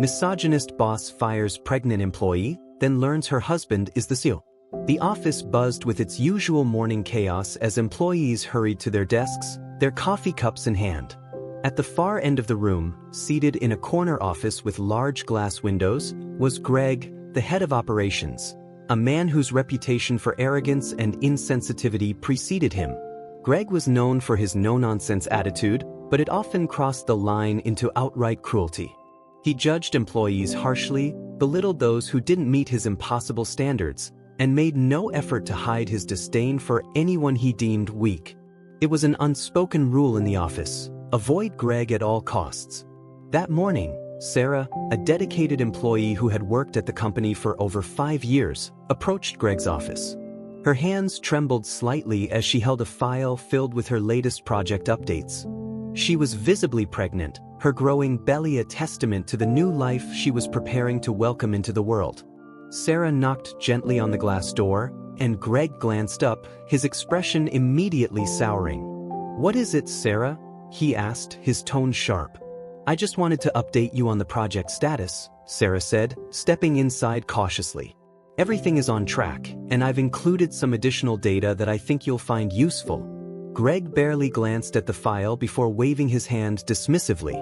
Misogynist boss fires pregnant employee, then learns her husband is the CEO. The office buzzed with its usual morning chaos as employees hurried to their desks, their coffee cups in hand. At the far end of the room, seated in a corner office with large glass windows, was Greg, the head of operations, a man whose reputation for arrogance and insensitivity preceded him. Greg was known for his no-nonsense attitude, but it often crossed the line into outright cruelty. He judged employees harshly, belittled those who didn't meet his impossible standards, and made no effort to hide his disdain for anyone he deemed weak. It was an unspoken rule in the office: avoid Greg at all costs. That morning, Sarah, a dedicated employee who had worked at the company for over 5 years, approached Greg's office. Her hands trembled slightly as she held a file filled with her latest project updates. She was visibly pregnant, her growing belly a testament to the new life she was preparing to welcome into the world. Sarah knocked gently on the glass door, and Greg glanced up, his expression immediately souring. "What is it, Sarah?" he asked, his tone sharp. "I just wanted to update you on the project status," Sarah said, stepping inside cautiously. "Everything is on track, and I've included some additional data that I think you'll find useful." Greg barely glanced at the file before waving his hand dismissively.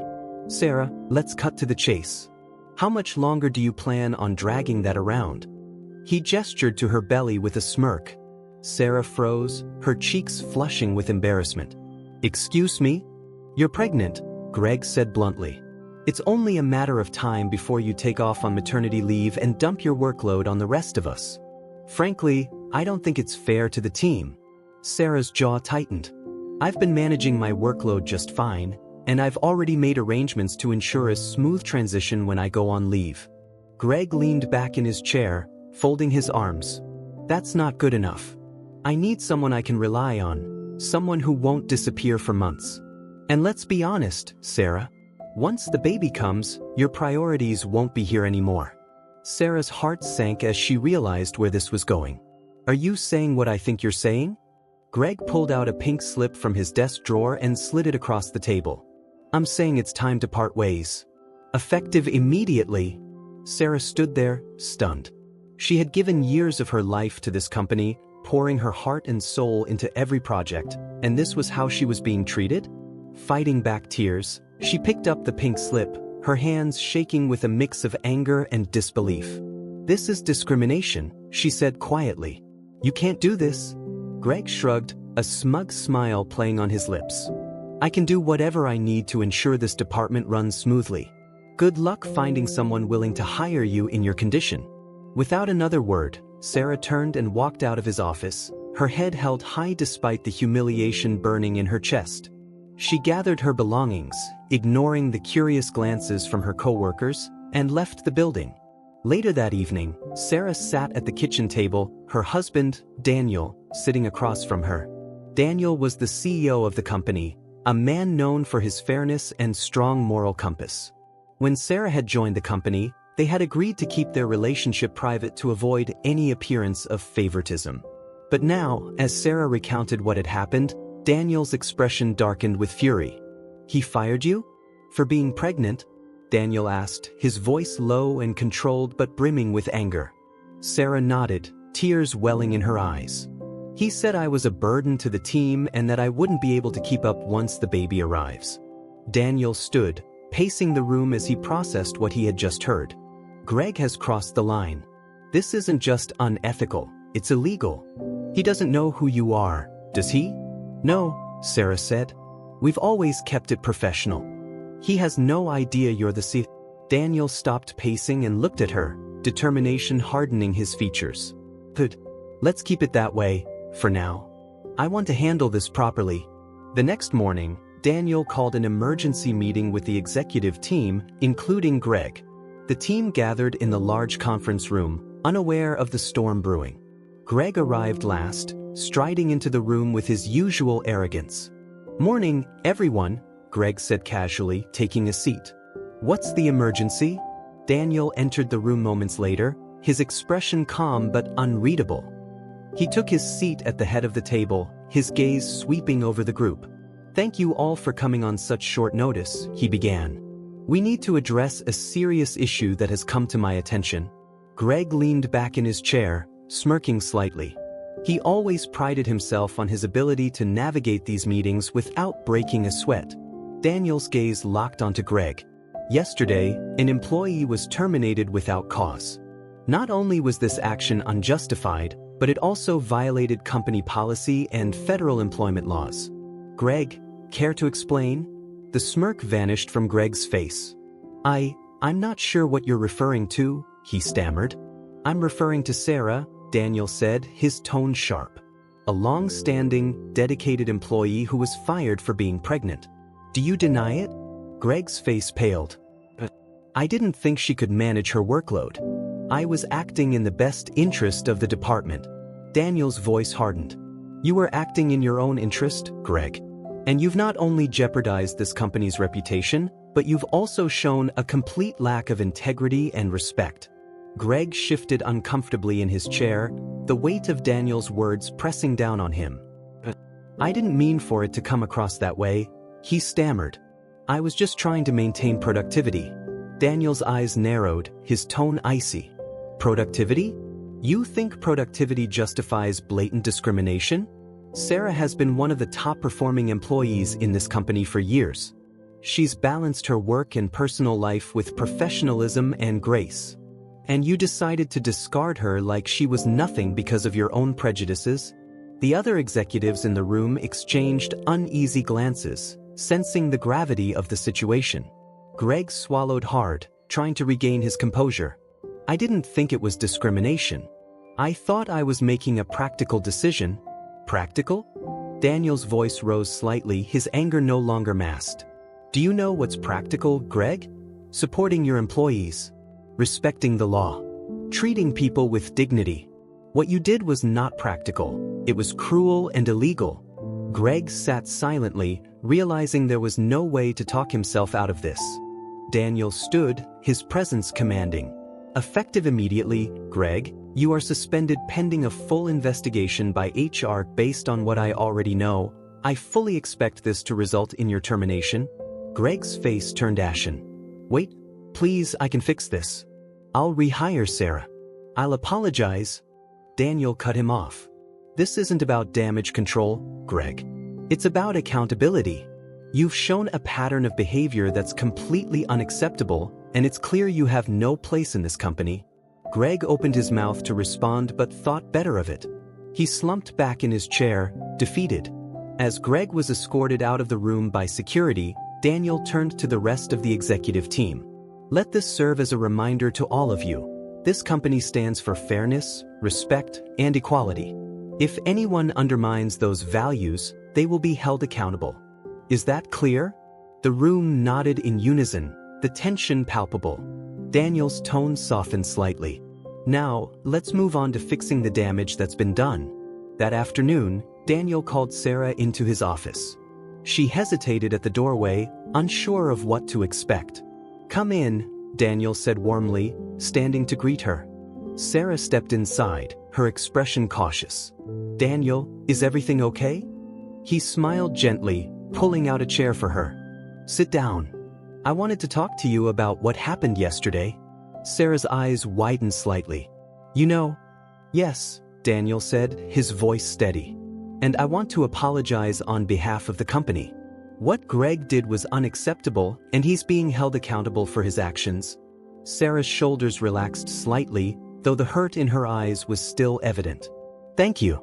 "Sarah, let's cut to the chase. How much longer do you plan on dragging that around?" He gestured to her belly with a smirk. Sarah froze, her cheeks flushing with embarrassment. "Excuse me? You're pregnant," Greg said bluntly. "It's only a matter of time before you take off on maternity leave and dump your workload on the rest of us. Frankly, I don't think it's fair to the team." Sarah's jaw tightened. "I've been managing my workload just fine, and I've already made arrangements to ensure a smooth transition when I go on leave." Greg leaned back in his chair, folding his arms. "That's not good enough. I need someone I can rely on, someone who won't disappear for months. And let's be honest, Sarah. Once the baby comes, your priorities won't be here anymore." Sarah's heart sank as she realized where this was going. "Are you saying what I think you're saying?" Greg pulled out a pink slip from his desk drawer and slid it across the table. "I'm saying it's time to part ways. Effective immediately." Sarah stood there, stunned. She had given years of her life to this company, pouring her heart and soul into every project, and this was how she was being treated? Fighting back tears, she picked up the pink slip, her hands shaking with a mix of anger and disbelief. "This is discrimination," she said quietly. "You can't do this." Greg shrugged, a smug smile playing on his lips. "I can do whatever I need to ensure this department runs smoothly. Good luck finding someone willing to hire you in your condition." Without another word, Sarah turned and walked out of his office, her head held high despite the humiliation burning in her chest. She gathered her belongings, ignoring the curious glances from her coworkers, and left the building. Later that evening, Sarah sat at the kitchen table, her husband, Daniel, sitting across from her. Daniel was the CEO of the company, a man known for his fairness and strong moral compass. When Sarah had joined the company, they had agreed to keep their relationship private to avoid any appearance of favoritism. But now, as Sarah recounted what had happened, Daniel's expression darkened with fury. "He fired you? For being pregnant?" Daniel asked, his voice low and controlled but brimming with anger. Sarah nodded, tears welling in her eyes. "He said I was a burden to the team and that I wouldn't be able to keep up once the baby arrives." Daniel stood, pacing the room as he processed what he had just heard. "Greg has crossed the line. This isn't just unethical, it's illegal. He doesn't know who you are, does he?" "No," Sarah said. "We've always kept it professional. He has no idea you're the CEO." Daniel stopped pacing and looked at her, determination hardening his features. "Good. Let's keep it that way, for now. I want to handle this properly." The next morning, Daniel called an emergency meeting with the executive team, including Greg. The team gathered in the large conference room, unaware of the storm brewing. Greg arrived last, striding into the room with his usual arrogance. "Morning, everyone," Greg said casually, taking a seat. "What's the emergency?" Daniel entered the room moments later, his expression calm but unreadable. He took his seat at the head of the table, his gaze sweeping over the group. "Thank you all for coming on such short notice," he began. We need to address a serious issue that has come to my attention. Greg leaned back in his chair, smirking slightly. He always prided himself on his ability to navigate these meetings without breaking a sweat. Daniel's gaze locked onto Greg. Yesterday, an employee was terminated without cause. Not only was this action unjustified, but it also violated company policy and federal employment laws. Greg, care to explain? The smirk vanished from Greg's face. I'm not sure what you're referring to, he stammered. I'm referring to Sarah, Daniel said, his tone sharp. A long-standing, dedicated employee who was fired for being pregnant. Do you deny it? Greg's face paled. I didn't think she could manage her workload. I was acting in the best interest of the department. Daniel's voice hardened. You were acting in your own interest, Greg. And you've not only jeopardized this company's reputation, but you've also shown a complete lack of integrity and respect. Greg shifted uncomfortably in his chair, the weight of Daniel's words pressing down on him. I didn't mean for it to come across that way, he stammered. I was just trying to maintain productivity. Daniel's eyes narrowed, his tone icy. Productivity? You think productivity justifies blatant discrimination? Sarah has been one of the top-performing employees in this company for years. She's balanced her work and personal life with professionalism and grace. And you decided to discard her like she was nothing because of your own prejudices? The other executives in the room exchanged uneasy glances, sensing the gravity of the situation. Greg swallowed hard, trying to regain his composure. I didn't think it was discrimination. I thought I was making a practical decision. Practical? Daniel's voice rose slightly, his anger no longer masked. Do you know what's practical, Greg? Supporting your employees. Respecting the law. Treating people with dignity. What you did was not practical. It was cruel and illegal. Greg sat silently, realizing there was no way to talk himself out of this. Daniel stood, his presence commanding. Effective immediately, Greg, you are suspended pending a full investigation by HR based on what I already know. I fully expect this to result in your termination. Greg's face turned ashen. Wait, please, I can fix this. I'll rehire Sarah. I'll apologize. Daniel cut him off. This isn't about damage control, Greg. It's about accountability. You've shown a pattern of behavior that's completely unacceptable, and it's clear you have no place in this company. Greg opened his mouth to respond but thought better of it. He slumped back in his chair, defeated. As Greg was escorted out of the room by security, Daniel turned to the rest of the executive team. Let this serve as a reminder to all of you. This company stands for fairness, respect, and equality. If anyone undermines those values, they will be held accountable. Is that clear? The room nodded in unison, the tension palpable. Daniel's tone softened slightly. Now, let's move on to fixing the damage that's been done. That afternoon, Daniel called Sarah into his office. She hesitated at the doorway, unsure of what to expect. Come in, Daniel said warmly, standing to greet her. Sarah stepped inside, her expression cautious. Daniel, is everything okay? He smiled gently, pulling out a chair for her. Sit down. I wanted to talk to you about what happened yesterday. Sarah's eyes widened slightly. You know, yes, Daniel said, his voice steady. And I want to apologize on behalf of the company. What Greg did was unacceptable, and he's being held accountable for his actions. Sarah's shoulders relaxed slightly, though the hurt in her eyes was still evident. Thank you.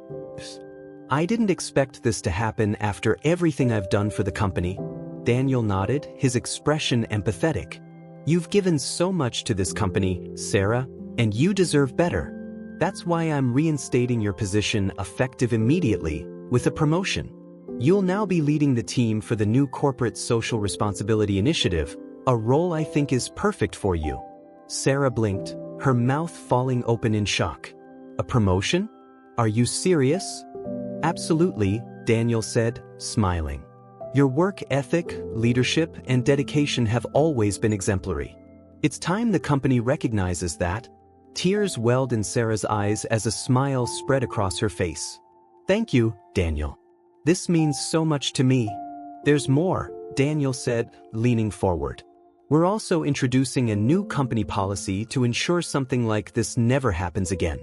I didn't expect this to happen after everything I've done for the company. Daniel nodded, his expression empathetic. You've given so much to this company, Sarah, and you deserve better. That's why I'm reinstating your position effective immediately, with a promotion. You'll now be leading the team for the new Corporate Social Responsibility Initiative, a role I think is perfect for you. Sarah blinked, her mouth falling open in shock. A promotion? Are you serious? Absolutely, Daniel said, smiling. Your work ethic, leadership, and dedication have always been exemplary. It's time the company recognizes that. Tears welled in Sarah's eyes as a smile spread across her face. Thank you, Daniel. This means so much to me. There's more, Daniel said, leaning forward. We're also introducing a new company policy to ensure something like this never happens again.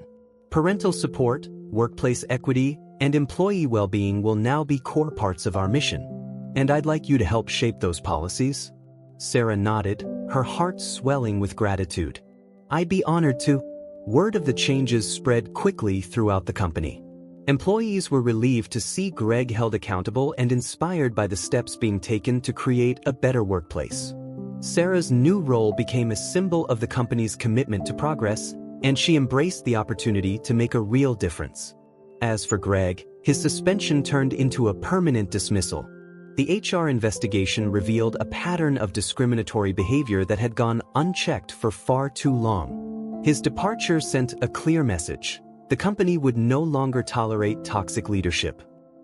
Parental support, workplace equity, and employee well-being will now be core parts of our mission. And I'd like you to help shape those policies." Sarah nodded, her heart swelling with gratitude. "I'd be honored to." Word of the changes spread quickly throughout the company. Employees were relieved to see Greg held accountable and inspired by the steps being taken to create a better workplace. Sarah's new role became a symbol of the company's commitment to progress, and she embraced the opportunity to make a real difference. As for Greg, his suspension turned into a permanent dismissal. The HR investigation revealed a pattern of discriminatory behavior that had gone unchecked for far too long. His departure sent a clear message: the company would no longer tolerate toxic leadership.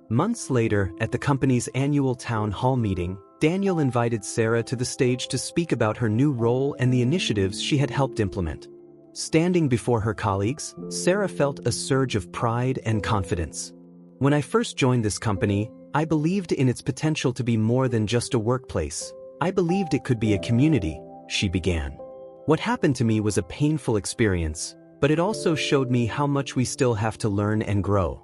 Months later, at the company's annual town hall meeting, Daniel invited Sarah to the stage to speak about her new role and the initiatives she had helped implement. Standing before her colleagues, Sarah felt a surge of pride and confidence. "When I first joined this company, I believed in its potential to be more than just a workplace. I believed it could be a community," she began. "What happened to me was a painful experience, but it also showed me how much we still have to learn and grow.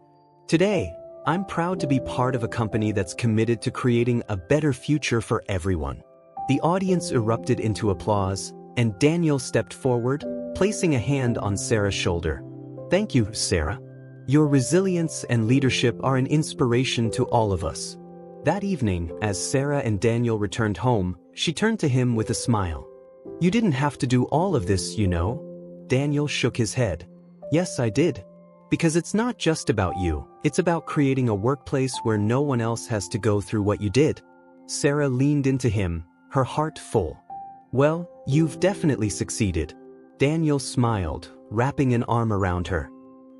Today, I'm proud to be part of a company that's committed to creating a better future for everyone." The audience erupted into applause, and Daniel stepped forward, placing a hand on Sarah's shoulder. "Thank you, Sarah. Your resilience and leadership are an inspiration to all of us." That evening, as Sarah and Daniel returned home, she turned to him with a smile. "You didn't have to do all of this, you know." Daniel shook his head. "Yes, I did. Because it's not just about you, it's about creating a workplace where no one else has to go through what you did." Sarah leaned into him, her heart full. "Well, you've definitely succeeded." Daniel smiled, wrapping an arm around her.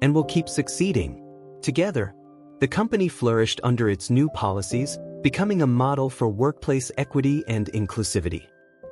"And we'll keep succeeding. Together." The company flourished under its new policies, becoming a model for workplace equity and inclusivity.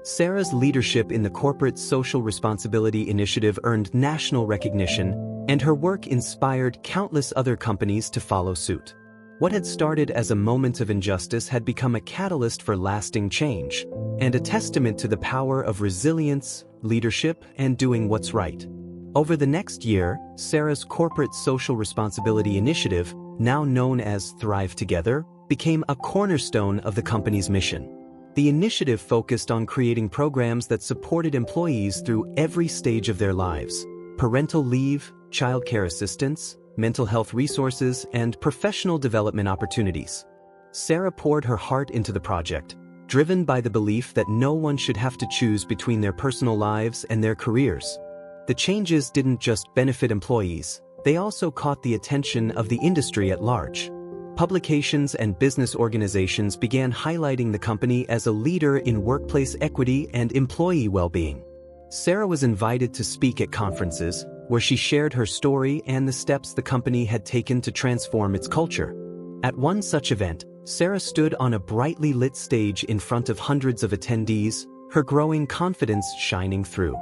Sarah's leadership in the Corporate Social Responsibility Initiative earned national recognition, and her work inspired countless other companies to follow suit. What had started as a moment of injustice had become a catalyst for lasting change, and a testament to the power of resilience, leadership, and doing what's right. Over the next year, Sarah's Corporate Social Responsibility Initiative, now known as Thrive Together, became a cornerstone of the company's mission. The initiative focused on creating programs that supported employees through every stage of their lives: parental leave, childcare assistance, mental health resources, and professional development opportunities. Sarah poured her heart into the project, driven by the belief that no one should have to choose between their personal lives and their careers. The changes didn't just benefit employees, they also caught the attention of the industry at large. Publications and business organizations began highlighting the company as a leader in workplace equity and employee well-being. Sarah was invited to speak at conferences, where she shared her story and the steps the company had taken to transform its culture. At one such event, Sarah stood on a brightly lit stage in front of hundreds of attendees, her growing confidence shining through.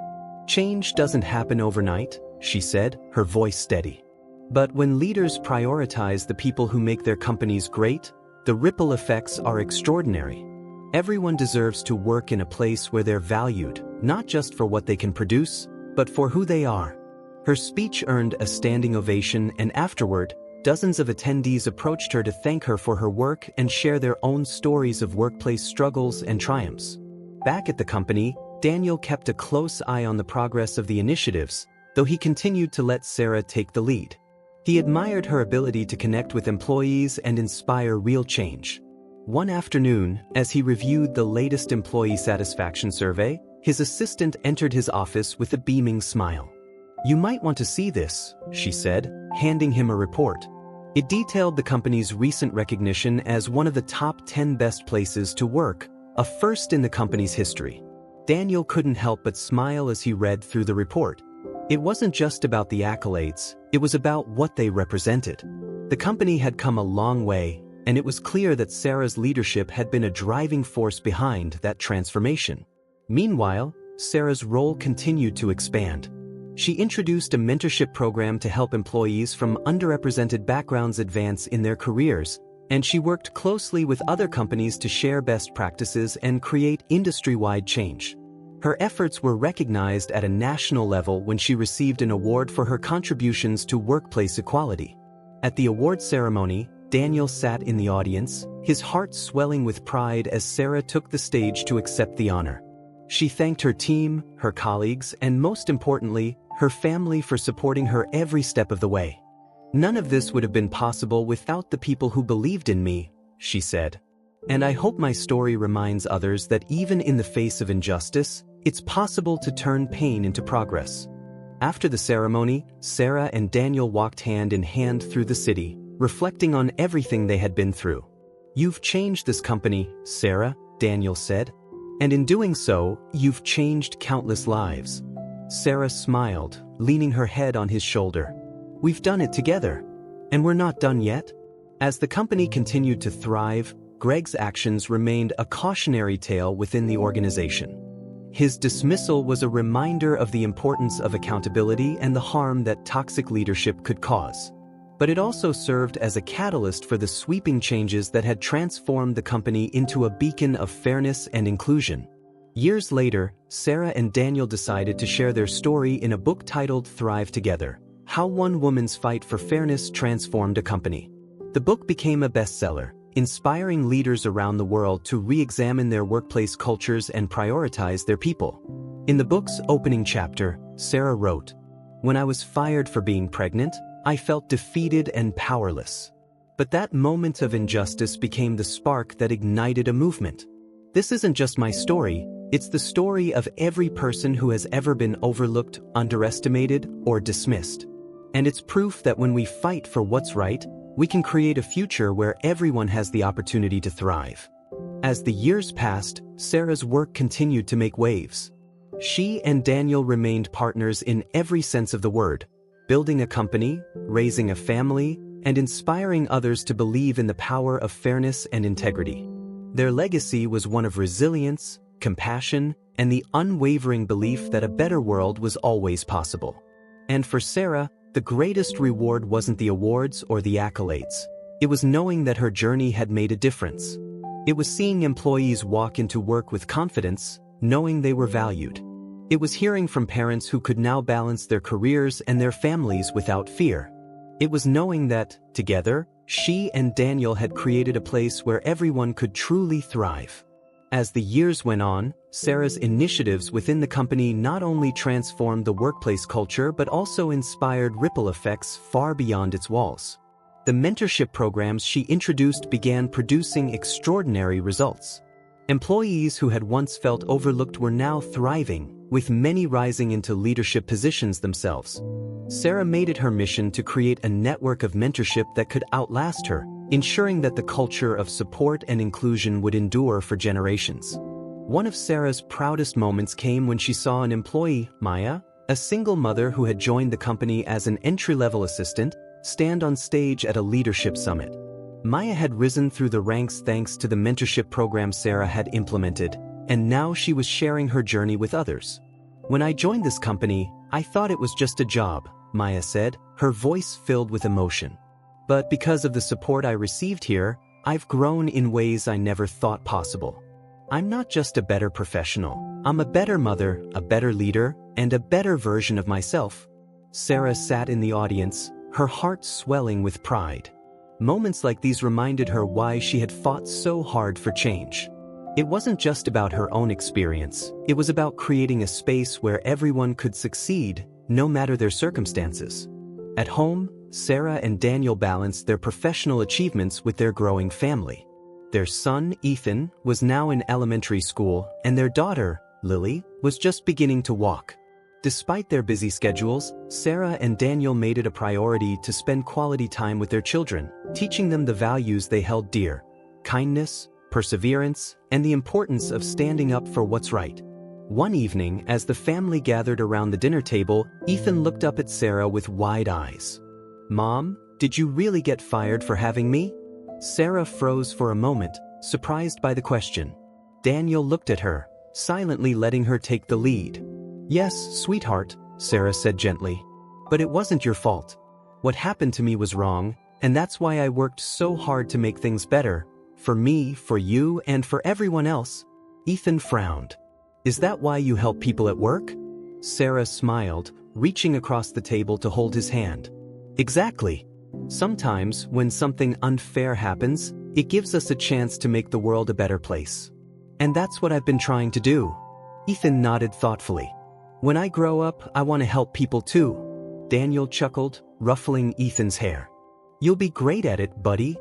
"Change doesn't happen overnight," she said, her voice steady. "But when leaders prioritize the people who make their companies great, the ripple effects are extraordinary. Everyone deserves to work in a place where they're valued, not just for what they can produce, but for who they are." Her speech earned a standing ovation, and afterward, dozens of attendees approached her to thank her for her work and share their own stories of workplace struggles and triumphs. Back at the company, Daniel kept a close eye on the progress of the initiatives, though he continued to let Sarah take the lead. He admired her ability to connect with employees and inspire real change. One afternoon, as he reviewed the latest employee satisfaction survey, his assistant entered his office with a beaming smile. "You might want to see this," she said, handing him a report. It detailed the company's recent recognition as one of the top 10 best places to work, a first in the company's history. Daniel couldn't help but smile as he read through the report. It wasn't just about the accolades, it was about what they represented. The company had come a long way, and it was clear that Sarah's leadership had been a driving force behind that transformation. Meanwhile, Sarah's role continued to expand. She introduced a mentorship program to help employees from underrepresented backgrounds advance in their careers, And she worked closely with other companies to share best practices and create industry-wide change. Her efforts were recognized at a national level when she received an award for her contributions to workplace equality. At the award ceremony, Daniel sat in the audience, his heart swelling with pride as Sarah took the stage to accept the honor. She thanked her team, her colleagues, and most importantly, her family for supporting her every step of the way. "None of this would have been possible without the people who believed in me," she said. "And I hope my story reminds others that even in the face of injustice, it's possible to turn pain into progress." After the ceremony, Sarah and Daniel walked hand in hand through the city, reflecting on everything they had been through. "You've changed this company, Sarah," Daniel said. "And in doing so, you've changed countless lives." Sarah smiled, leaning her head on his shoulder. "We've done it together. And we're not done yet." As the company continued to thrive, Greg's actions remained a cautionary tale within the organization. His dismissal was a reminder of the importance of accountability and the harm that toxic leadership could cause. But it also served as a catalyst for the sweeping changes that had transformed the company into a beacon of fairness and inclusion. Years later, Sarah and Daniel decided to share their story in a book titled Thrive Together: How One Woman's Fight for Fairness Transformed a Company. The book became a bestseller, inspiring leaders around the world to re-examine their workplace cultures and prioritize their people. In the book's opening chapter, Sarah wrote, "When I was fired for being pregnant, I felt defeated and powerless. But that moment of injustice became the spark that ignited a movement. This isn't just my story, it's the story of every person who has ever been overlooked, underestimated, or dismissed. And it's proof that when we fight for what's right, we can create a future where everyone has the opportunity to thrive." As the years passed, Sarah's work continued to make waves. She and Daniel remained partners in every sense of the word, building a company, raising a family, and inspiring others to believe in the power of fairness and integrity. Their legacy was one of resilience, compassion, and the unwavering belief that a better world was always possible. And for Sarah, the greatest reward wasn't the awards or the accolades. It was knowing that her journey had made a difference. It was seeing employees walk into work with confidence, knowing they were valued. It was hearing from parents who could now balance their careers and their families without fear. It was knowing that, together, she and Daniel had created a place where everyone could truly thrive. As the years went on, Sarah's initiatives within the company not only transformed the workplace culture but also inspired ripple effects far beyond its walls. The mentorship programs she introduced began producing extraordinary results. Employees who had once felt overlooked were now thriving, with many rising into leadership positions themselves. Sarah made it her mission to create a network of mentorship that could outlast her, ensuring that the culture of support and inclusion would endure for generations. One of Sarah's proudest moments came when she saw an employee, Maya, a single mother who had joined the company as an entry-level assistant, stand on stage at a leadership summit. Maya had risen through the ranks thanks to the mentorship program Sarah had implemented, and now she was sharing her journey with others. "When I joined this company, I thought it was just a job," Maya said, her voice filled with emotion. "But because of the support I received here, I've grown in ways I never thought possible. I'm not just a better professional, I'm a better mother, a better leader, and a better version of myself." Sarah sat in the audience, her heart swelling with pride. Moments like these reminded her why she had fought so hard for change. It wasn't just about her own experience, it was about creating a space where everyone could succeed, no matter their circumstances. At home, Sarah and Daniel balanced their professional achievements with their growing family. Their son, Ethan, was now in elementary school, and their daughter, Lily, was just beginning to walk. Despite their busy schedules, Sarah and Daniel made it a priority to spend quality time with their children, teaching them the values they held dear: kindness, perseverance, and the importance of standing up for what's right. One evening, as the family gathered around the dinner table, Ethan looked up at Sarah with wide eyes. "Mom, did you really get fired for having me?" Sarah froze for a moment, surprised by the question. Daniel looked at her, silently letting her take the lead. "Yes, sweetheart," Sarah said gently. "But it wasn't your fault. What happened to me was wrong, And that's why I worked so hard to make things better. For me, for you, and for everyone else. Ethan frowned. Is that why you help people at work? Sarah smiled, reaching across the table to hold his hand. Exactly. Sometimes, when something unfair happens, it gives us a chance to make the world a better place. And that's what I've been trying to do. Ethan nodded thoughtfully. When I grow up, I want to help people too. Daniel chuckled, ruffling Ethan's hair. You'll be great at it, buddy.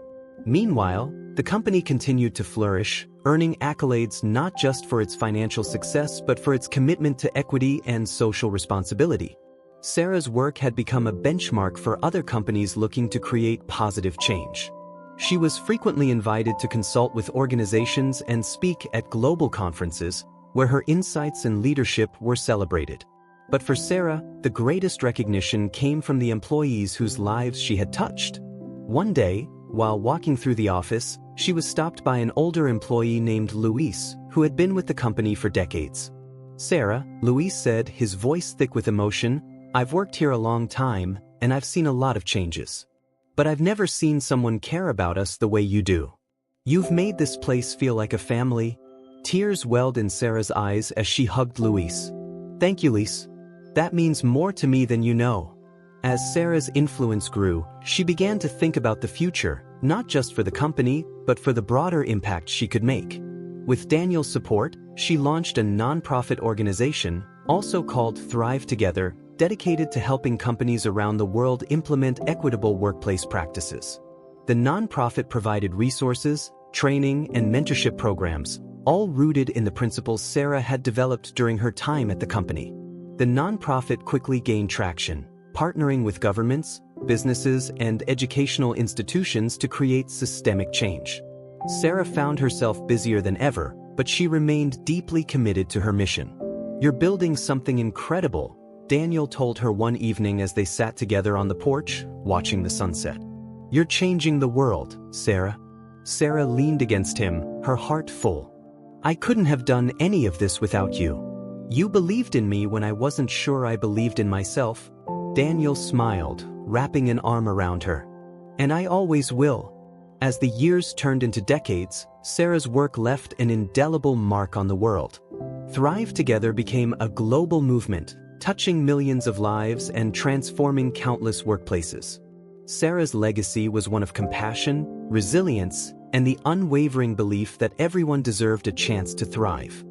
Meanwhile, the company continued to flourish, earning accolades not just for its financial success but for its commitment to equity and social responsibility. Sarah's work had become a benchmark for other companies looking to create positive change. She was frequently invited to consult with organizations and speak at global conferences, where her insights and leadership were celebrated. But for Sarah, the greatest recognition came from the employees whose lives she had touched. One day, while walking through the office, she was stopped by an older employee named Luis, who had been with the company for decades. Sarah, Luis said, his voice thick with emotion, I've worked here a long time, and I've seen a lot of changes. But I've never seen someone care about us the way you do. You've made this place feel like a family. Tears welled in Sarah's eyes as she hugged Luis. Thank you, Luis. That means more to me than you know. As Sarah's influence grew, she began to think about the future, not just for the company, but for the broader impact she could make. With Daniel's support, she launched a non-profit organization, also called Thrive Together, dedicated to helping companies around the world implement equitable workplace practices. The non-profit provided resources, training, and mentorship programs, all rooted in the principles Sarah had developed during her time at the company. The non-profit quickly gained traction, partnering with governments, businesses, and educational institutions to create systemic change. Sarah found herself busier than ever, but she remained deeply committed to her mission. You're building something incredible, Daniel told her one evening as they sat together on the porch, watching the sunset. You're changing the world, Sarah. Sarah leaned against him, her heart full. I couldn't have done any of this without you. You believed in me when I wasn't sure I believed in myself. Daniel smiled, wrapping an arm around her. And I always will. As the years turned into decades, Sarah's work left an indelible mark on the world. Thrive Together became a global movement, touching millions of lives and transforming countless workplaces. Sarah's legacy was one of compassion, resilience, and the unwavering belief that everyone deserved a chance to thrive.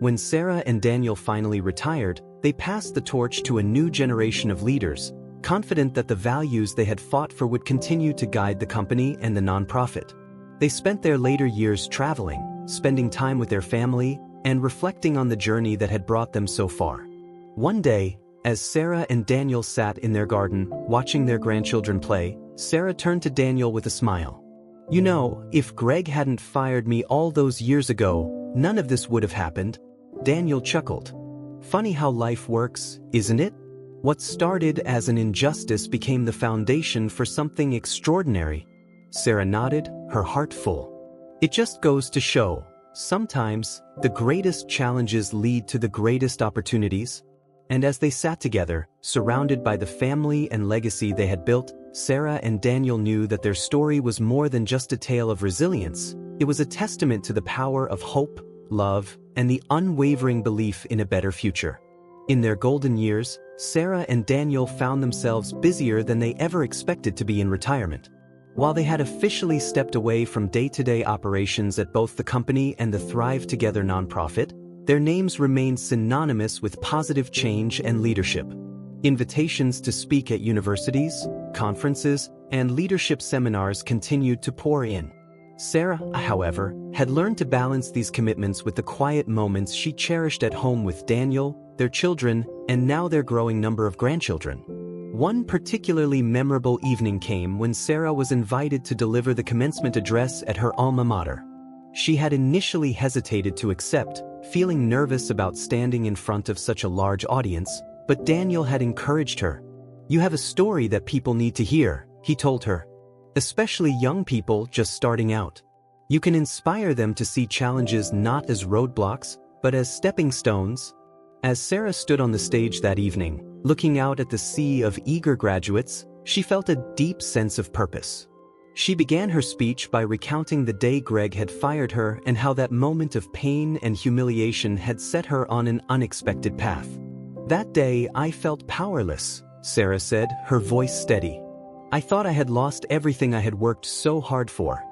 When Sarah and Daniel finally retired, they passed the torch to a new generation of leaders, confident that the values they had fought for would continue to guide the company and the nonprofit. They spent their later years traveling, spending time with their family, and reflecting on the journey that had brought them so far. One day, as Sarah and Daniel sat in their garden, watching their grandchildren play, Sarah turned to Daniel with a smile. You know, if Greg hadn't fired me all those years ago, none of this would have happened. Daniel chuckled. Funny how life works, isn't it? What started as an injustice became the foundation for something extraordinary. Sarah nodded, her heart full. It just goes to show, sometimes, the greatest challenges lead to the greatest opportunities. And as they sat together, surrounded by the family and legacy they had built, Sarah and Daniel knew that their story was more than just a tale of resilience. It was a testament to the power of hope, love, and the unwavering belief in a better future. In their golden years, Sarah and Daniel found themselves busier than they ever expected to be in retirement. While they had officially stepped away from day-to-day operations at both the company and the Thrive Together nonprofit, their names remained synonymous with positive change and leadership. Invitations to speak at universities, conferences, and leadership seminars continued to pour in. Sarah, however, had learned to balance these commitments with the quiet moments she cherished at home with Daniel, their children, and now their growing number of grandchildren. One particularly memorable evening came when Sarah was invited to deliver the commencement address at her alma mater. She had initially hesitated to accept, feeling nervous about standing in front of such a large audience, but Daniel had encouraged her. You have a story that people need to hear, he told her. Especially young people just starting out. You can inspire them to see challenges not as roadblocks, but as stepping stones. As Sarah stood on the stage that evening, looking out at the sea of eager graduates, she felt a deep sense of purpose. She began her speech by recounting the day Greg had fired her and how that moment of pain and humiliation had set her on an unexpected path. "That day I felt powerless," Sarah said, her voice steady. "I thought I had lost everything I had worked so hard for.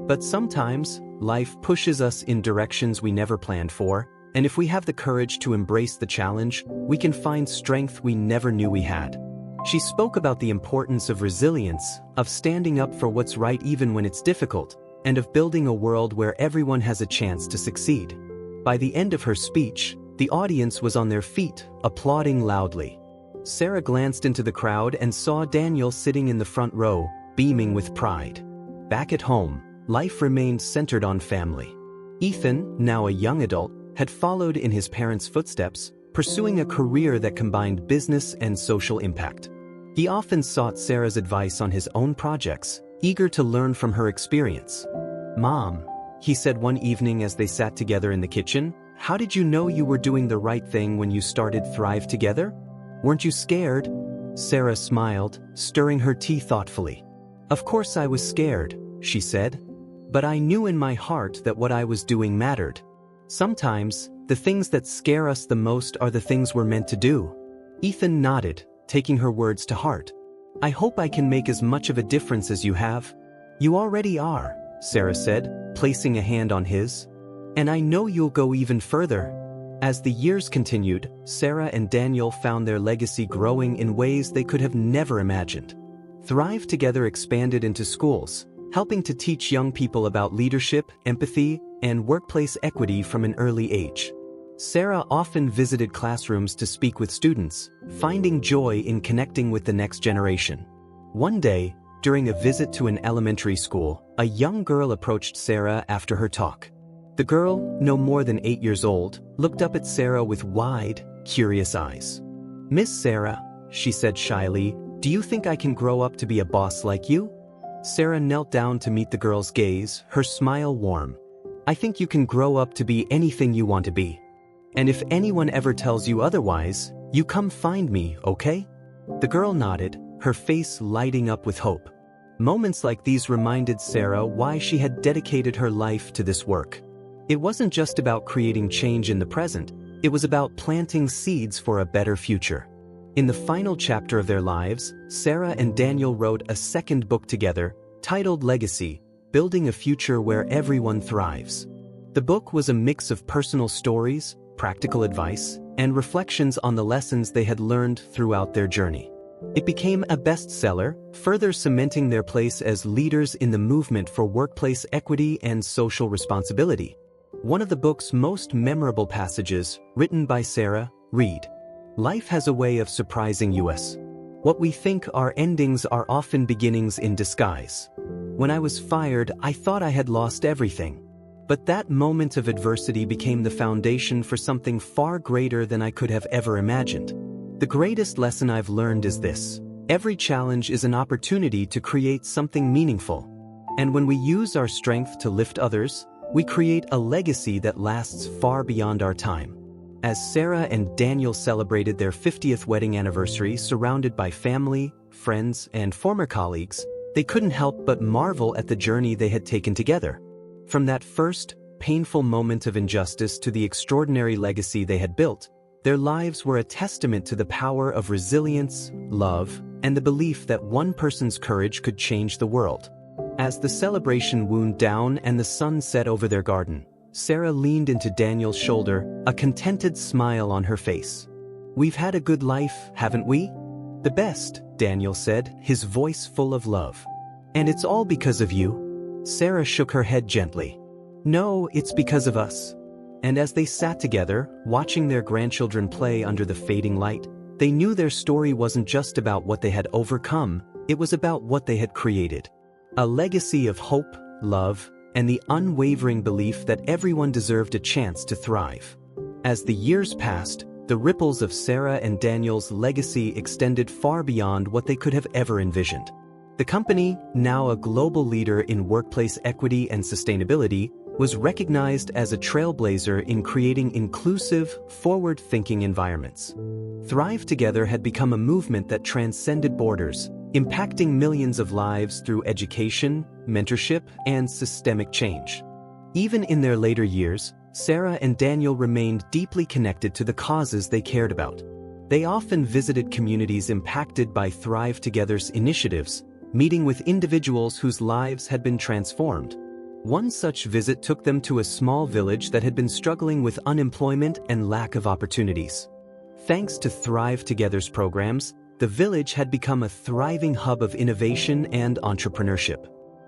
But sometimes, life pushes us in directions we never planned for, and if we have the courage to embrace the challenge, we can find strength we never knew we had." She spoke about the importance of resilience, of standing up for what's right even when it's difficult, and of building a world where everyone has a chance to succeed. By the end of her speech, the audience was on their feet, applauding loudly. Sarah glanced into the crowd and saw Daniel sitting in the front row, beaming with pride. Back at home, life remained centered on family. Ethan, now a young adult, had followed in his parents' footsteps, pursuing a career that combined business and social impact. He often sought Sarah's advice on his own projects, eager to learn from her experience. "Mom," he said one evening as they sat together in the kitchen, "how did you know you were doing the right thing when you started Thrive Together? Weren't you scared?" Sarah smiled, stirring her tea thoughtfully. "Of course I was scared," she said. "But I knew in my heart that what I was doing mattered. Sometimes, the things that scare us the most are the things we're meant to do." Ethan nodded, taking her words to heart. "I hope I can make as much of a difference as you have." "You already are," Sarah said, placing a hand on his. "And I know you'll go even further." As the years continued, Sarah and Daniel found their legacy growing in ways they could have never imagined. Thrive Together expanded into schools, helping to teach young people about leadership, empathy, and workplace equity from an early age. Sarah often visited classrooms to speak with students, finding joy in connecting with the next generation. One day, during a visit to an elementary school, a young girl approached Sarah after her talk. The girl, no more than 8 years old, looked up at Sarah with wide, curious eyes. "Miss Sarah," she said shyly, "do you think I can grow up to be a boss like you?" Sarah knelt down to meet the girl's gaze, her smile warm. "I think you can grow up to be anything you want to be. And if anyone ever tells you otherwise, you come find me, okay?" The girl nodded, her face lighting up with hope. Moments like these reminded Sarah why she had dedicated her life to this work. It wasn't just about creating change in the present, it was about planting seeds for a better future. In the final chapter of their lives, Sarah and Daniel wrote a second book together, titled Legacy: Building a Future Where Everyone Thrives. The book was a mix of personal stories, practical advice, and reflections on the lessons they had learned throughout their journey. It became a bestseller, further cementing their place as leaders in the movement for workplace equity and social responsibility. One of the book's most memorable passages, written by Sarah, read, "Life has a way of surprising us. What we think are endings are often beginnings in disguise. When I was fired, I thought I had lost everything. But that moment of adversity became the foundation for something far greater than I could have ever imagined. The greatest lesson I've learned is this: every challenge is an opportunity to create something meaningful. And when we use our strength to lift others, we create a legacy that lasts far beyond our time." As Sarah and Daniel celebrated their 50th wedding anniversary surrounded by family, friends, and former colleagues, they couldn't help but marvel at the journey they had taken together. From that first, painful moment of injustice to the extraordinary legacy they had built, their lives were a testament to the power of resilience, love, and the belief that one person's courage could change the world. As the celebration wound down and the sun set over their garden, Sarah leaned into Daniel's shoulder, a contented smile on her face. "We've had a good life, haven't we?" "The best," Daniel said, his voice full of love. "And it's all because of you?" Sarah shook her head gently. "No, it's because of us." And as they sat together, watching their grandchildren play under the fading light, they knew their story wasn't just about what they had overcome, it was about what they had created. A legacy of hope, love, and the unwavering belief that everyone deserved a chance to thrive. As the years passed, the ripples of Sarah and Daniel's legacy extended far beyond what they could have ever envisioned. The company, now a global leader in workplace equity and sustainability, was recognized as a trailblazer in creating inclusive, forward-thinking environments. Thrive Together had become a movement that transcended borders, impacting millions of lives through education, mentorship, and systemic change. Even in their later years, Sarah and Daniel remained deeply connected to the causes they cared about. They often visited communities impacted by Thrive Together's initiatives, meeting with individuals whose lives had been transformed. One such visit took them to a small village that had been struggling with unemployment and lack of opportunities. Thanks to Thrive Together's programs, the village had become a thriving hub of innovation and entrepreneurship.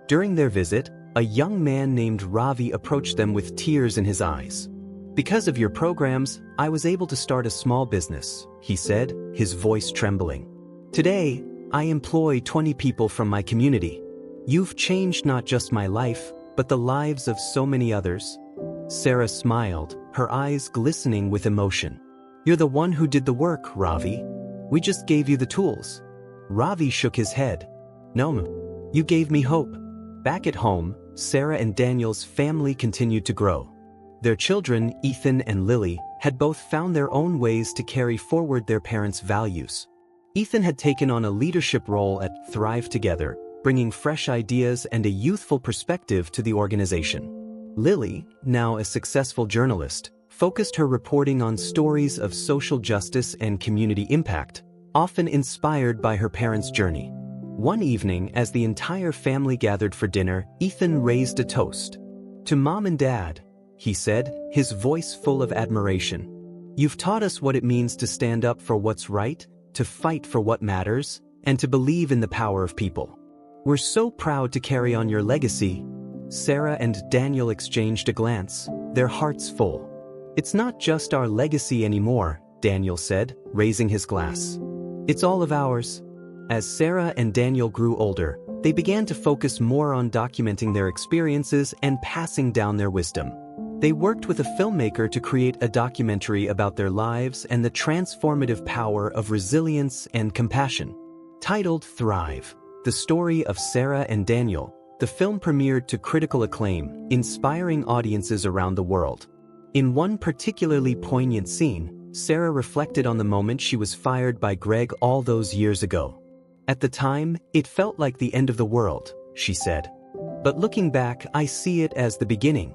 During their visit, a young man named Ravi approached them with tears in his eyes. "Because of your programs, I was able to start a small business," he said, his voice trembling. "Today, I employ 20 people from my community. You've changed not just my life, but the lives of so many others." Sarah smiled, her eyes glistening with emotion. "You're the one who did the work, Ravi. We just gave you the tools." Ravi shook his head. "No, you gave me hope." Back at home, Sarah and Daniel's family continued to grow. Their children, Ethan and Lily, had both found their own ways to carry forward their parents' values. Ethan had taken on a leadership role at Thrive Together, bringing fresh ideas and a youthful perspective to the organization. Lily, now a successful journalist, focused her reporting on stories of social justice and community impact, often inspired by her parents' journey. One evening, as the entire family gathered for dinner, Ethan raised a toast. "To Mom and Dad," he said, his voice full of admiration. "You've taught us what it means to stand up for what's right, to fight for what matters, and to believe in the power of people. We're so proud to carry on your legacy." Sarah and Daniel exchanged a glance, their hearts full. "It's not just our legacy anymore," Daniel said, raising his glass. "It's all of ours." As Sarah and Daniel grew older, they began to focus more on documenting their experiences and passing down their wisdom. They worked with a filmmaker to create a documentary about their lives and the transformative power of resilience and compassion. Titled Thrive, the story of Sarah and Daniel, the film premiered to critical acclaim, inspiring audiences around the world. In one particularly poignant scene, Sarah reflected on the moment she was fired by Greg all those years ago. "At the time, it felt like the end of the world," she said. "But looking back, I see it as the beginning.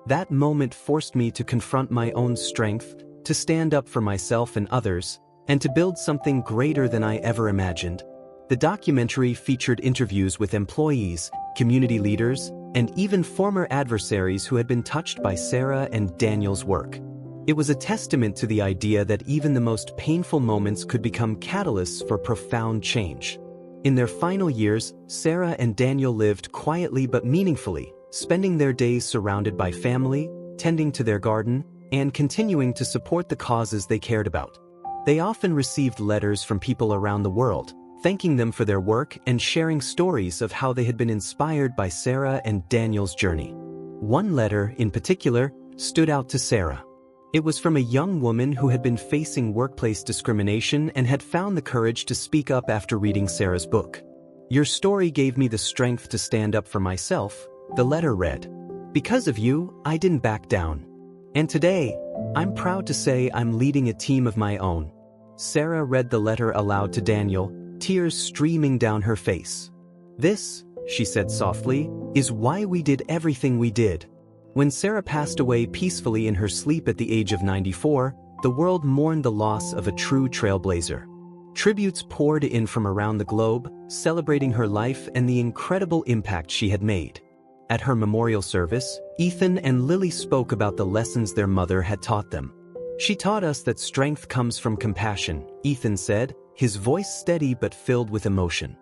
That moment forced me to confront my own strength, to stand up for myself and others, and to build something greater than I ever imagined." The documentary featured interviews with employees, community leaders, and even former adversaries who had been touched by Sarah and Daniel's work. It was a testament to the idea that even the most painful moments could become catalysts for profound change. In their final years, Sarah and Daniel lived quietly but meaningfully, spending their days surrounded by family, tending to their garden, and continuing to support the causes they cared about. They often received letters from people around the world, thanking them for their work and sharing stories of how they had been inspired by Sarah and Daniel's journey. One letter, in particular, stood out to Sarah. It was from a young woman who had been facing workplace discrimination and had found the courage to speak up after reading Sarah's book. "Your story gave me the strength to stand up for myself," the letter read. "Because of you, I didn't back down. And today, I'm proud to say I'm leading a team of my own." Sarah read the letter aloud to Daniel, tears streaming down her face. "This," she said softly, "is why we did everything we did." When Sarah passed away peacefully in her sleep at the age of 94, the world mourned the loss of a true trailblazer. Tributes poured in from around the globe, celebrating her life and the incredible impact she had made. At her memorial service, Ethan and Lily spoke about the lessons their mother had taught them. "She taught us that strength comes from compassion," Ethan said, his voice steady but filled with emotion.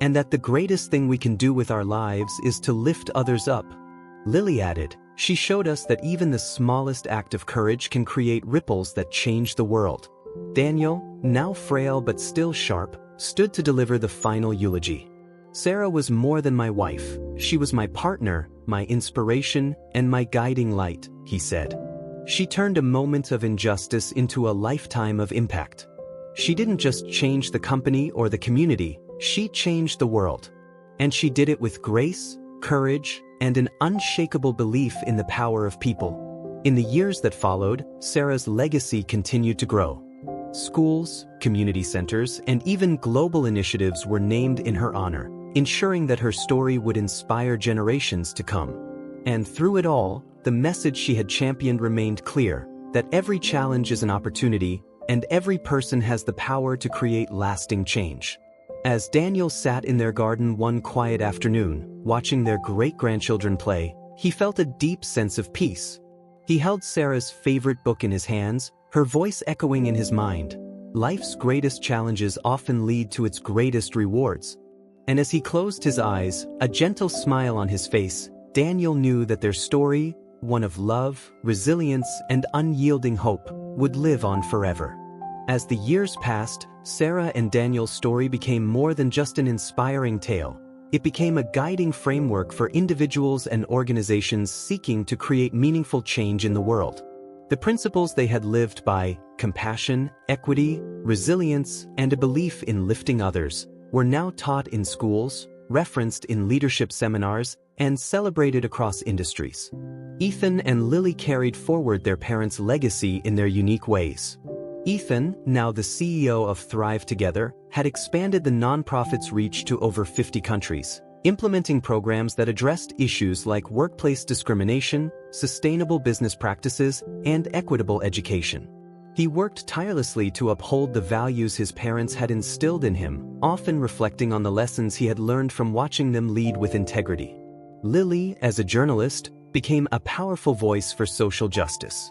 "And that the greatest thing we can do with our lives is to lift others up." Lily added, "She showed us that even the smallest act of courage can create ripples that change the world." Daniel, now frail but still sharp, stood to deliver the final eulogy. "Sarah was more than my wife. She was my partner, my inspiration, and my guiding light," he said. "She turned a moment of injustice into a lifetime of impact. She didn't just change the company or the community, she changed the world. And she did it with grace, courage, and an unshakable belief in the power of people." In the years that followed, Sarah's legacy continued to grow. Schools, community centers, and even global initiatives were named in her honor, ensuring that her story would inspire generations to come. And through it all, the message she had championed remained clear, that every challenge is an opportunity, and every person has the power to create lasting change. As Daniel sat in their garden one quiet afternoon, watching their great-grandchildren play, he felt a deep sense of peace. He held Sarah's favorite book in his hands, her voice echoing in his mind. Life's greatest challenges often lead to its greatest rewards. And as he closed his eyes, a gentle smile on his face, Daniel knew that their story, one of love, resilience, and unyielding hope, would live on forever. As the years passed, Sarah and Daniel's story became more than just an inspiring tale. It became a guiding framework for individuals and organizations seeking to create meaningful change in the world. The principles they had lived by, compassion, equity, resilience, and a belief in lifting others, were now taught in schools, referenced in leadership seminars, and celebrated across industries. Ethan and Lily carried forward their parents' legacy in their unique ways. Ethan, now the CEO of Thrive Together, had expanded the nonprofit's reach to over 50 countries, implementing programs that addressed issues like workplace discrimination, sustainable business practices, and equitable education. He worked tirelessly to uphold the values his parents had instilled in him, often reflecting on the lessons he had learned from watching them lead with integrity. Lily, as a journalist, became a powerful voice for social justice.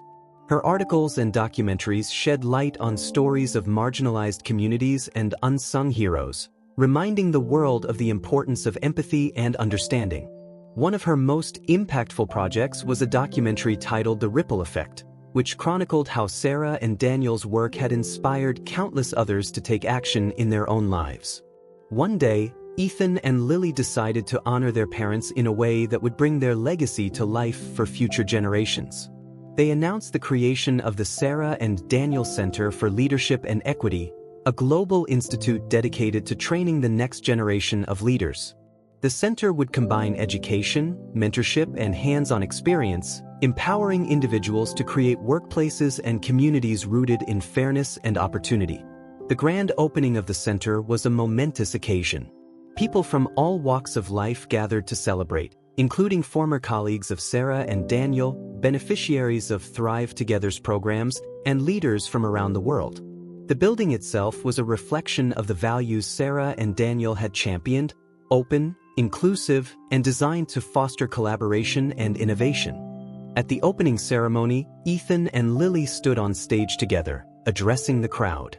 Her articles and documentaries shed light on stories of marginalized communities and unsung heroes, reminding the world of the importance of empathy and understanding. One of her most impactful projects was a documentary titled The Ripple Effect, which chronicled how Sarah and Daniel's work had inspired countless others to take action in their own lives. One day, Ethan and Lily decided to honor their parents in a way that would bring their legacy to life for future generations. They announced the creation of the Sarah and Daniel Center for Leadership and Equity, a global institute dedicated to training the next generation of leaders. The center would combine education, mentorship, and hands-on experience, empowering individuals to create workplaces and communities rooted in fairness and opportunity. The grand opening of the center was a momentous occasion. People from all walks of life gathered to celebrate, including former colleagues of Sarah and Daniel, beneficiaries of Thrive Together's programs, and leaders from around the world. The building itself was a reflection of the values Sarah and Daniel had championed: open, inclusive, and designed to foster collaboration and innovation. At the opening ceremony, Ethan and Lily stood on stage together, addressing the crowd.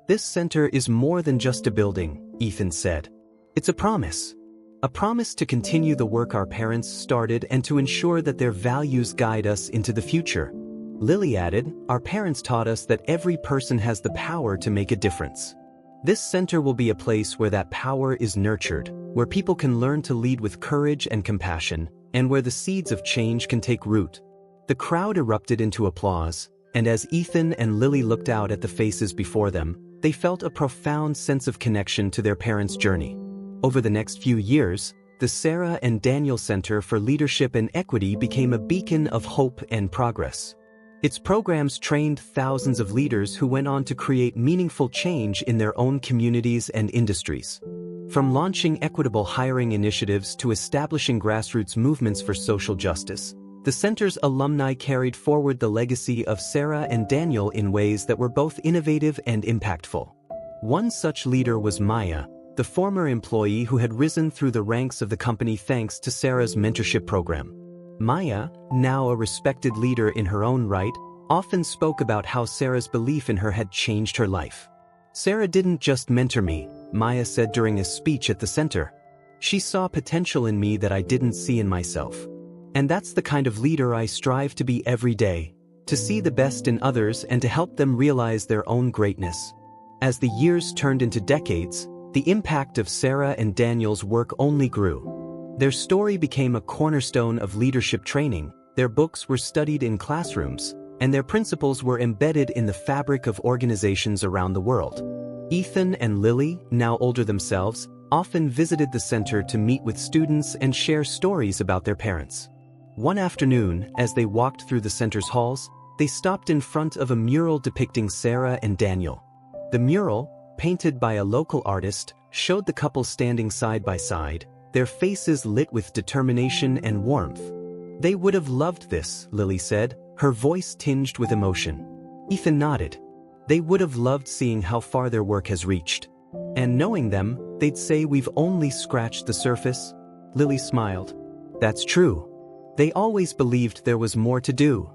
"This center is more than just a building," Ethan said. "It's a promise. A promise to continue the work our parents started and to ensure that their values guide us into the future." Lily added, "Our parents taught us that every person has the power to make a difference. This center will be a place where that power is nurtured, where people can learn to lead with courage and compassion, and where the seeds of change can take root." The crowd erupted into applause, and as Ethan and Lily looked out at the faces before them, they felt a profound sense of connection to their parents' journey. Over the next few years, the Sarah and Daniel Center for Leadership and Equity became a beacon of hope and progress. Its programs trained thousands of leaders who went on to create meaningful change in their own communities and industries. From launching equitable hiring initiatives to establishing grassroots movements for social justice, the center's alumni carried forward the legacy of Sarah and Daniel in ways that were both innovative and impactful. One such leader was Maya, the former employee who had risen through the ranks of the company thanks to Sarah's mentorship program. Maya, now a respected leader in her own right, often spoke about how Sarah's belief in her had changed her life. "Sarah didn't just mentor me," Maya said during a speech at the center. "She saw potential in me that I didn't see in myself. And that's the kind of leader I strive to be every day, to see the best in others and to help them realize their own greatness." As the years turned into decades, the impact of Sarah and Daniel's work only grew. Their story became a cornerstone of leadership training, their books were studied in classrooms, and their principles were embedded in the fabric of organizations around the world. Ethan and Lily, now older themselves, often visited the center to meet with students and share stories about their parents. One afternoon, as they walked through the center's halls, they stopped in front of a mural depicting Sarah and Daniel. The mural, painted by a local artist, showed the couple standing side by side, their faces lit with determination and warmth. "They would have loved this," Lily said, her voice tinged with emotion. Ethan nodded. "They would have loved seeing how far their work has reached. And knowing them, they'd say we've only scratched the surface." Lily smiled. "That's true. They always believed there was more to do."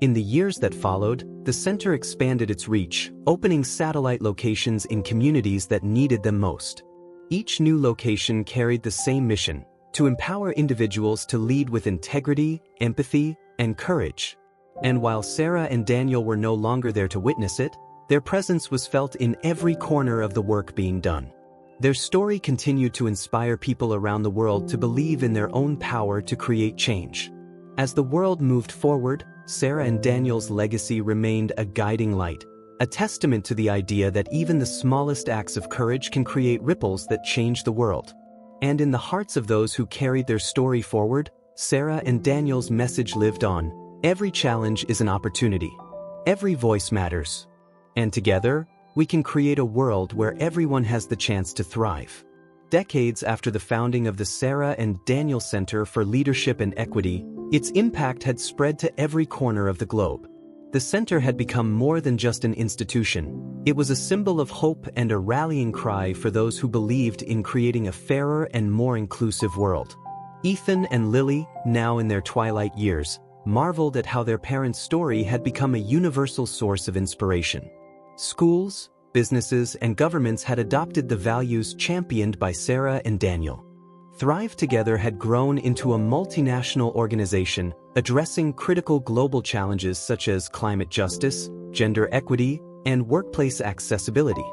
In the years that followed, the center expanded its reach, opening satellite locations in communities that needed them most. Each new location carried the same mission: to empower individuals to lead with integrity, empathy, and courage. And while Sarah and Daniel were no longer there to witness it, their presence was felt in every corner of the work being done. Their story continued to inspire people around the world to believe in their own power to create change. As the world moved forward, Sarah and Daniel's legacy remained a guiding light, a testament to the idea that even the smallest acts of courage can create ripples that change the world. And in the hearts of those who carried their story forward, Sarah and Daniel's message lived on: every challenge is an opportunity. Every voice matters. And together, we can create a world where everyone has the chance to thrive. Decades after the founding of the Sarah and Daniel Center for Leadership and Equity, its impact had spread to every corner of the globe. The center had become more than just an institution. It was a symbol of hope and a rallying cry for those who believed in creating a fairer and more inclusive world. Ethan and Lily, now in their twilight years, marveled at how their parents' story had become a universal source of inspiration. Schools, businesses, and governments had adopted the values championed by Sarah and Daniel. Thrive Together had grown into a multinational organization addressing critical global challenges such as climate justice, gender equity, and workplace accessibility.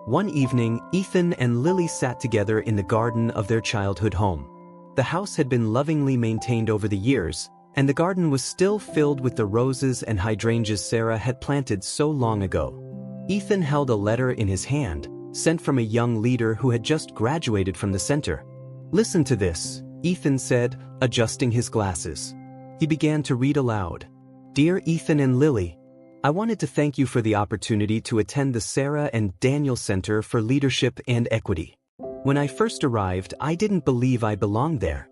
One evening, Ethan and Lily sat together in the garden of their childhood home. The house had been lovingly maintained over the years, and the garden was still filled with the roses and hydrangeas Sarah had planted so long ago. Ethan held a letter in his hand, sent from a young leader who had just graduated from the center. "Listen to this," Ethan said, adjusting his glasses. He began to read aloud. "Dear Ethan and Lily, I wanted to thank you for the opportunity to attend the Sarah and Daniel Center for Leadership and Equity. When I first arrived, I didn't believe I belonged there.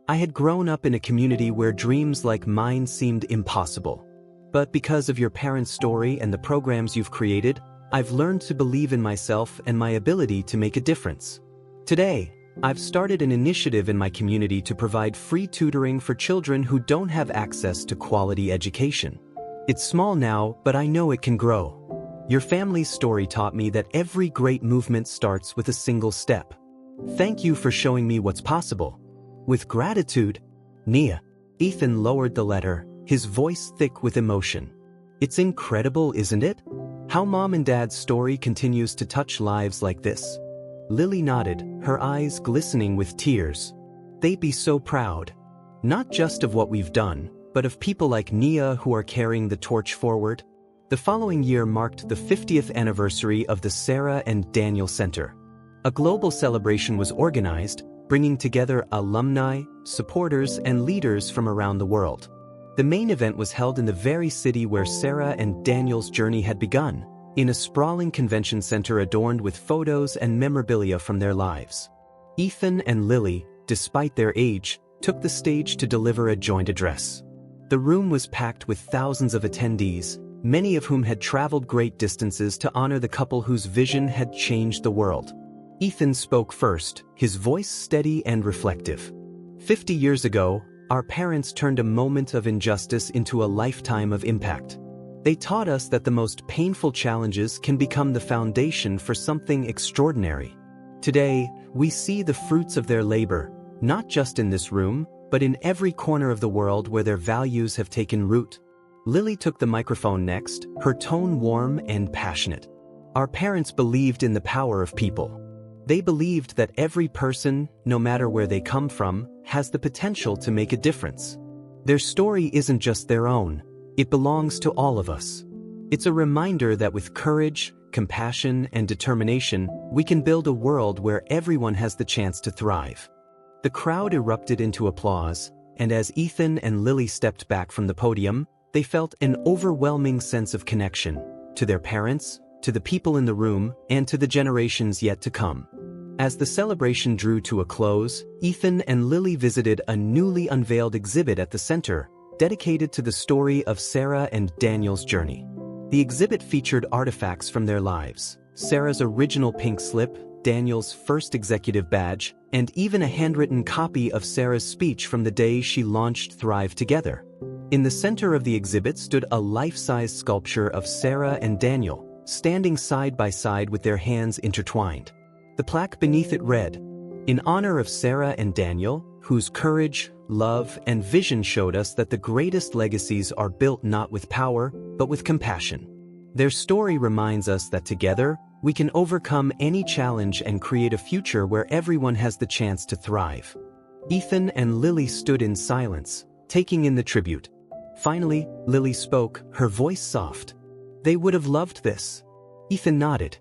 I had grown up in a community where dreams like mine seemed impossible. But because of your parents' story and the programs you've created, I've learned to believe in myself and my ability to make a difference. Today, I've started an initiative in my community to provide free tutoring for children who don't have access to quality education. It's small now, but I know it can grow. Your family's story taught me that every great movement starts with a single step. Thank you for showing me what's possible. With gratitude, Nia." Ethan lowered the letter, his voice thick with emotion. "It's incredible, isn't it? How Mom and Dad's story continues to touch lives like this." Lily nodded, her eyes glistening with tears. "They'd be so proud. Not just of what we've done, but of people like Nia who are carrying the torch forward." The following year marked the 50th anniversary of the Sarah and Daniel Center. A global celebration was organized, bringing together alumni, supporters, and leaders from around the world. The main event was held in the very city where Sarah and Daniel's journey had begun, in a sprawling convention center adorned with photos and memorabilia from their lives. Ethan and Lily, despite their age, took the stage to deliver a joint address. The room was packed with thousands of attendees, many of whom had traveled great distances to honor the couple whose vision had changed the world. Ethan spoke first, his voice steady and reflective. 50 years ago, our parents turned a moment of injustice into a lifetime of impact. They taught us that the most painful challenges can become the foundation for something extraordinary. Today, we see the fruits of their labor, not just in this room, but in every corner of the world where their values have taken root. Lily took the microphone next, her tone warm and passionate. "Our parents believed in the power of people. They believed that every person, no matter where they come from, has the potential to make a difference. Their story isn't just their own, it belongs to all of us. It's a reminder that with courage, compassion, and determination, we can build a world where everyone has the chance to thrive." The crowd erupted into applause, and as Ethan and Lily stepped back from the podium, they felt an overwhelming sense of connection to their parents, to the people in the room, and to the generations yet to come. As the celebration drew to a close, Ethan and Lily visited a newly unveiled exhibit at the center, dedicated to the story of Sarah and Daniel's journey. The exhibit featured artifacts from their lives: Sarah's original pink slip, Daniel's first executive badge, and even a handwritten copy of Sarah's speech from the day she launched Thrive Together. In the center of the exhibit stood a life-size sculpture of Sarah and Daniel, standing side by side with their hands intertwined. The plaque beneath it read, "In honor of Sarah and Daniel, whose courage, love, and vision showed us that the greatest legacies are built not with power, but with compassion. Their story reminds us that together, we can overcome any challenge and create a future where everyone has the chance to thrive." Ethan and Lily stood in silence, taking in the tribute. Finally, Lily spoke, her voice soft. "They would have loved this." Ethan nodded.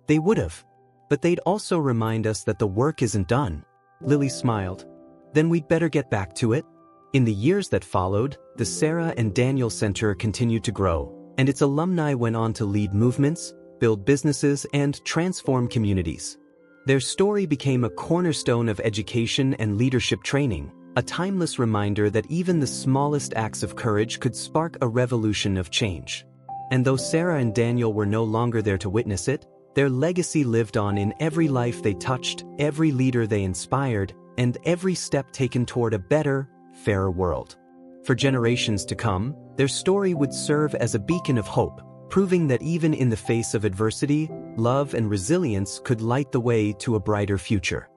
"They would have. But they'd also remind us that the work isn't done." Lily smiled. "Then we'd better get back to it." In the years that followed, the Sarah and Daniel Center continued to grow, and its alumni went on to lead movements, build businesses, and transform communities. Their story became a cornerstone of education and leadership training, a timeless reminder that even the smallest acts of courage could spark a revolution of change. And though Sarah and Daniel were no longer there to witness it, their legacy lived on in every life they touched, every leader they inspired, and every step taken toward a better, fairer world. For generations to come, their story would serve as a beacon of hope, proving that even in the face of adversity, love and resilience could light the way to a brighter future.